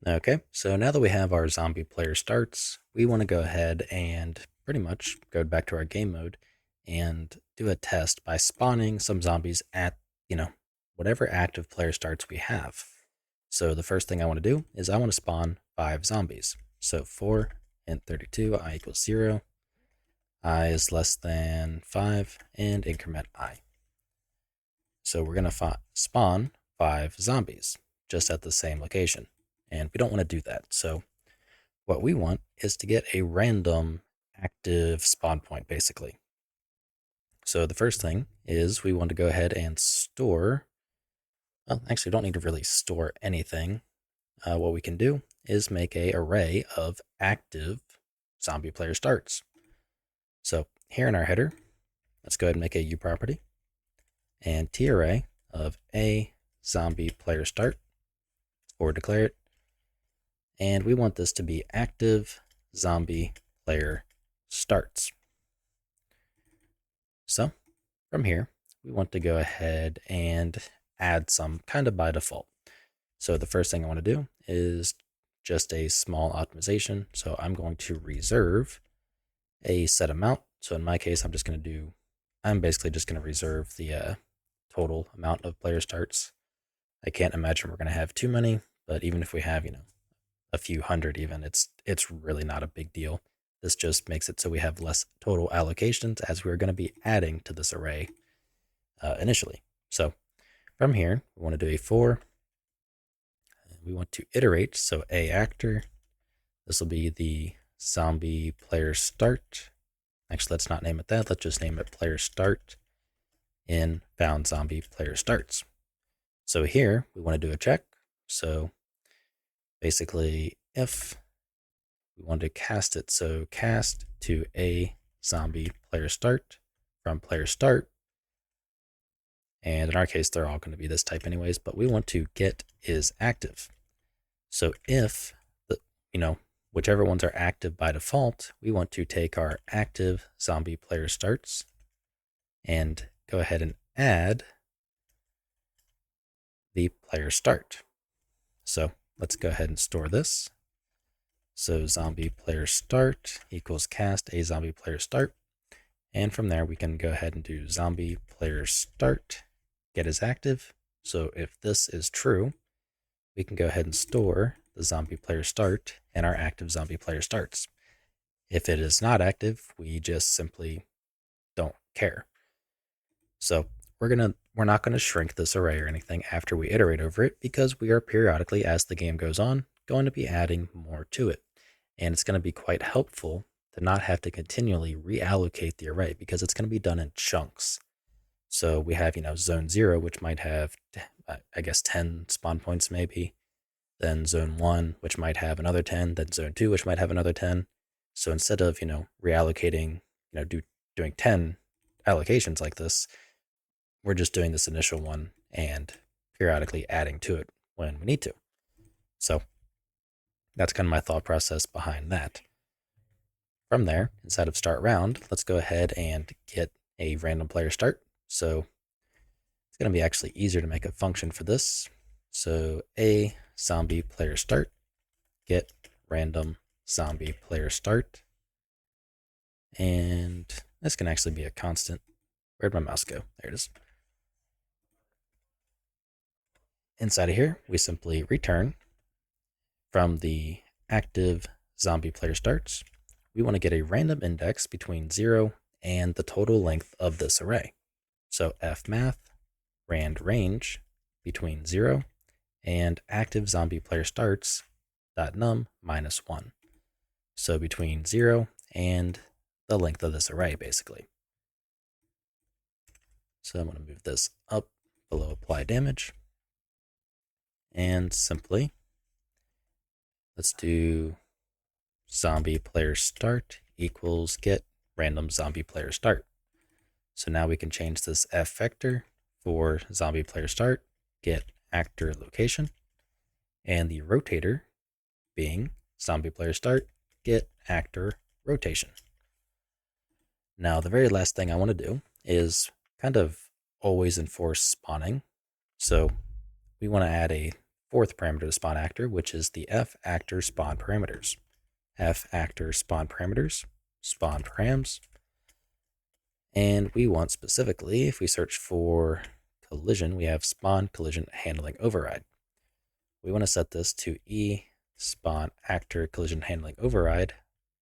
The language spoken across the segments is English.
Okay, so now that we have our zombie player starts, we want to go ahead and pretty much go back to our game mode and do a test by spawning some zombies at, whatever active player starts we have. So the first thing I want to do is I want to spawn 5 zombies. So 4 and 32, I equals 0, I is less than 5, and increment I. So we're going to spawn 5 zombies just at the same location. And we don't want to do that. So what we want is to get a random active spawn point, basically. So the first thing is we want to go ahead and store. Well, actually, we don't need to really store anything. What we can do is make a array of active zombie player starts. So here in our header, let's go ahead and make a U property and T array of a zombie player start or declare it. And we want this to be active zombie player starts. So from here, we want to go ahead and add some kind of by default. So the first thing I want to do is just a small optimization. So I'm going to reserve a set amount. So in my case, I'm basically just going to reserve the total amount of player starts. I can't imagine we're going to have too many, but even if we have, a few hundred even, it's really not a big deal. This just makes it so we have less total allocations as we're going to be adding to this array initially. So from here, we want to do a for. We want to iterate, so a actor. This will be the zombie player start. Actually, let's not name it that. Let's just name it player start in found zombie player starts. So here we want to do a check. So basically, if we want to cast it, so cast to a zombie player start from player start. And in our case, they're all going to be this type anyways, but we want to get is active. So if the, whichever ones are active by default, we want to take our active zombie player starts and go ahead and add the player start. So let's go ahead and store this. So zombie player start equals cast a zombie player start. And from there, we can go ahead and do zombie player start, get is active. So if this is true, we can go ahead and store the zombie player start and our active zombie player starts. If it is not active, we just simply don't care. So we're not gonna shrink this array or anything after we iterate over it because we are periodically, as the game goes on, going to be adding more to it. And it's going to be quite helpful to not have to continually reallocate the array because it's going to be done in chunks. So we have, zone 0, which might have, I guess, 10 spawn points maybe. Then zone 1, which might have another 10. Then zone 2, which might have another 10. So instead of, reallocating, doing 10 allocations like this, we're just doing this initial one and periodically adding to it when we need to. So that's kind of my thought process behind that. From there, inside of start round, let's go ahead and get a random player start. So it's going to be actually easier to make a function for this. So a zombie player start, get random zombie player start. And this can actually be a constant. Where'd my mouse go? There it is. Inside of here, we simply return from the active zombie player starts. We want to get a random index between 0 and the total length of this array. So fmath rand range between 0 and active zombie player starts .num -1. So between 0 and the length of this array, basically. So I'm going to move this up below apply damage. And simply, let's do zombie player start equals get random zombie player start. So now we can change this f vector for zombie player start, get actor location, and the rotator being zombie player start, get actor rotation. Now the very last thing I want to do is kind of always enforce spawning. So we want to add a fourth parameter to spawn actor, which is the f actor spawn parameters. F actor spawn parameters, spawn params. And we want specifically, if we search for collision, we have spawn collision handling override. We want to set this to E spawn actor collision handling override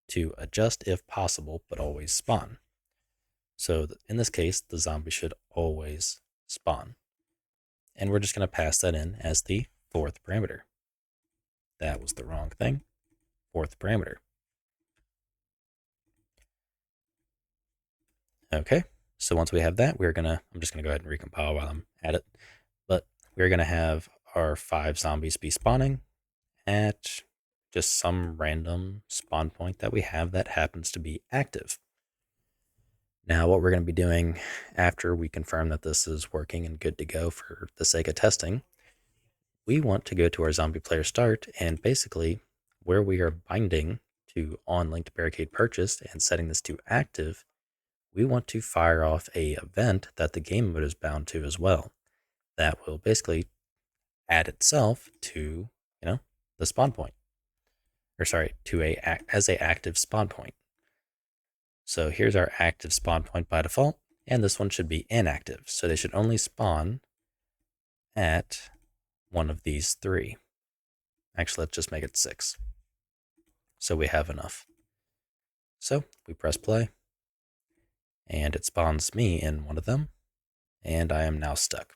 to adjust if possible, but always spawn. So in this case, the zombie should always spawn. And we're just going to pass that in as the fourth parameter. That was the wrong thing. Fourth parameter. Okay, so once we have that, I'm just gonna go ahead and recompile while I'm at it. But we're gonna have our 5 zombies be spawning at just some random spawn point that we have that happens to be active. Now, what we're gonna be doing after we confirm that this is working and good to go for the sake of testing, we want to go to our zombie player start, and basically where we are binding to on linked barricade purchased and setting this to active, we want to fire off a event that the game mode is bound to as well. That will basically add itself to, the spawn point. Or sorry, as a active spawn point. So here's our active spawn point by default, and this one should be inactive. So they should only spawn at one of these 3. Actually, let's just make it 6. So we have enough. So we press play, and it spawns me in one of them, and I am now stuck.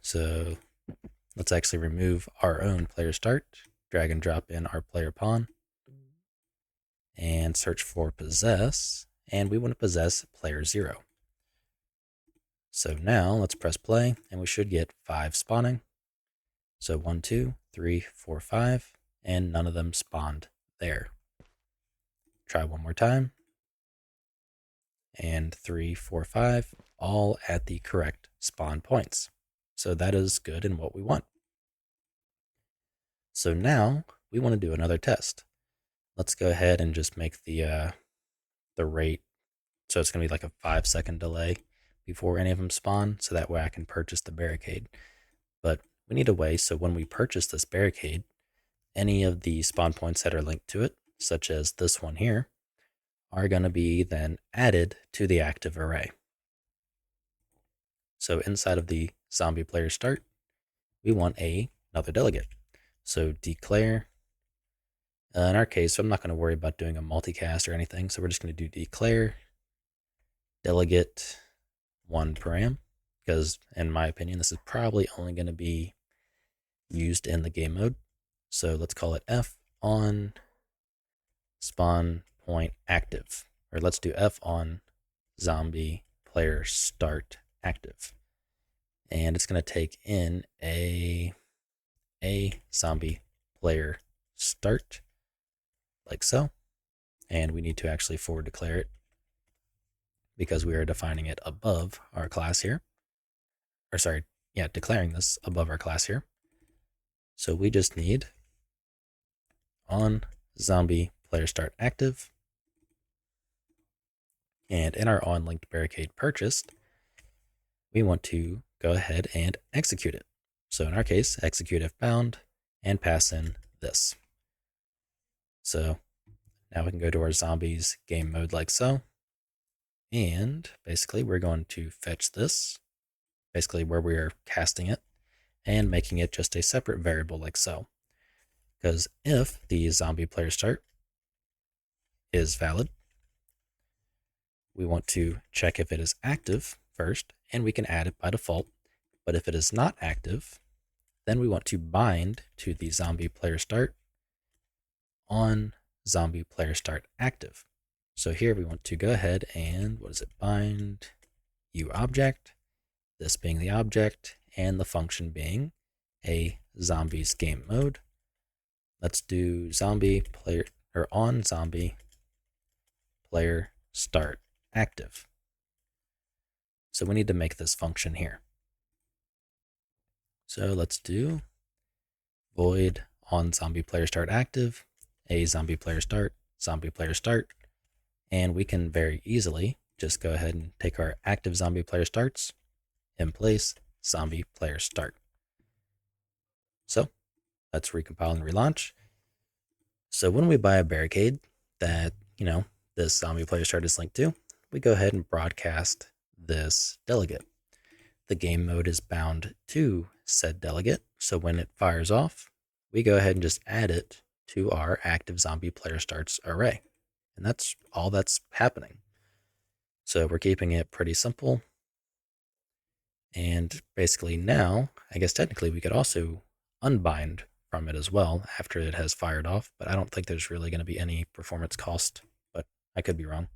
So let's actually remove our own player start, drag and drop in our player pawn, and search for possess, and we want to possess player 0. So now let's press play, and we should get 5 spawning. So 1, 2, 3, 4, 5, and none of them spawned there. Try one more time. And 3, 4, 5, all at the correct spawn points. So that is good and what we want. So now we want to do another test. Let's go ahead and just make the rate, so it's going to be like a 5-second delay before any of them spawn, so that way I can purchase the barricade. But we need a way so when we purchase this barricade, any of the spawn points that are linked to it, such as this one here, are going to be then added to the active array. So inside of the zombie player start, we want another delegate. So declare, in our case, I'm not going to worry about doing a multicast or anything, so we're just going to do declare delegate 1 param, because in my opinion, this is probably only going to be used in the game mode. So let's call it f on spawn point active, or let's do f on zombie player start active. And it's going to take in a zombie player start, like so. And we need to actually forward declare it because we are defining it above our class here. Or sorry, yeah, declaring this above our class here. So we just need on zombie player start active. And in our on linked barricade purchased, we want to go ahead and execute it. So in our case, execute if bound and pass in this. So now we can go to our zombies game mode like so. And basically we're going to fetch this, basically where we are casting it, and making it just a separate variable like so. Because if the zombie player start is valid, we want to check if it is active first, and we can add it by default. But if it is not active, then we want to bind to the zombie player start on zombie player start active. So here we want to go ahead and, bind uObject, this being the object, and the function being a zombies game mode. Let's do zombie player, or on zombie player start active. So we need to make this function here. So let's do void on zombie player start active, a zombie player start, and we can very easily just go ahead and take our active zombie player starts in place, zombie player start. So let's recompile and relaunch. So when we buy a barricade that, this zombie player start is linked to, we go ahead and broadcast this delegate. The game mode is bound to said delegate, so when it fires off, we go ahead and just add it to our active zombie player starts array. And that's all that's happening. So we're keeping it pretty simple. And basically now, I guess technically we could also unbind from it as well after it has fired off, but I don't think there's really going to be any performance cost, but I could be wrong.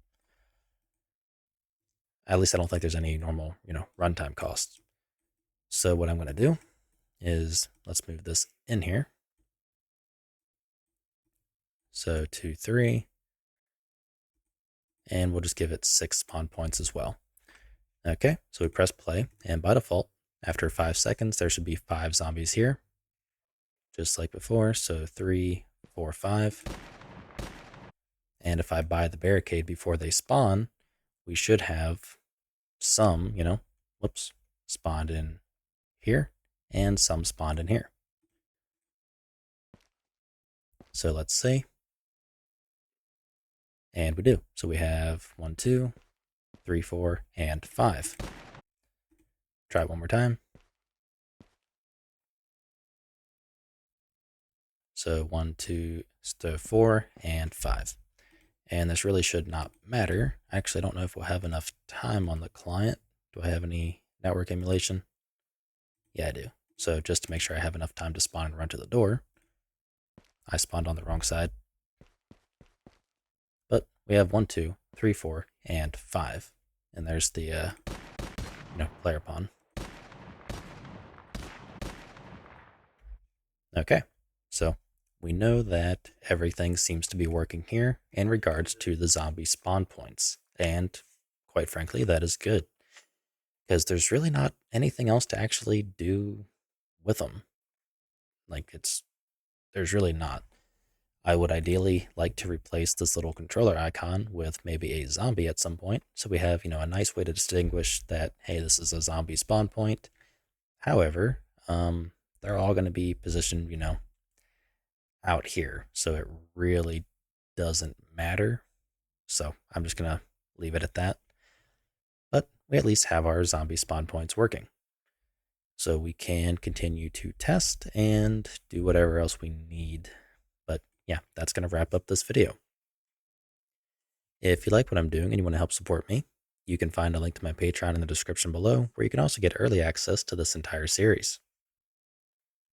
At least I don't think there's any normal, runtime costs. So what I'm going to do is let's move this in here. So 2, 3, and we'll just give it 6 spawn points as well. Okay, so we press play, and by default, after 5 seconds, there should be 5 zombies here, just like before. So 3, 4, 5. And if I buy the barricade before they spawn, we should have some, spawned in here and some spawned in here. So let's see. And we do. So we have 1, 2, 3, 4, and 5. Try it one more time. So 1, 2, 4, and 5. And this really should not matter. Actually, I don't know if we'll have enough time on the client. Do I have any network emulation? Yeah, I do. So just to make sure I have enough time to spawn and run to the door, I spawned on the wrong side. But we have 1, 2, 3, 4, and 5. And there's the, player pawn. Okay, so we know that everything seems to be working here in regards to the zombie spawn points. And quite frankly, that is good, because there's really not anything else to actually do with them. There's really not. I would ideally like to replace this little controller icon with maybe a zombie at some point, so we have, a nice way to distinguish that, hey, this is a zombie spawn point. However, they're all going to be positioned, out here, so it really doesn't matter. So I'm just going to leave it at that. But we at least have our zombie spawn points working. So we can continue to test and do whatever else we need. But yeah, that's going to wrap up this video. If you like what I'm doing and you want to help support me, you can find a link to my Patreon in the description below, where you can also get early access to this entire series.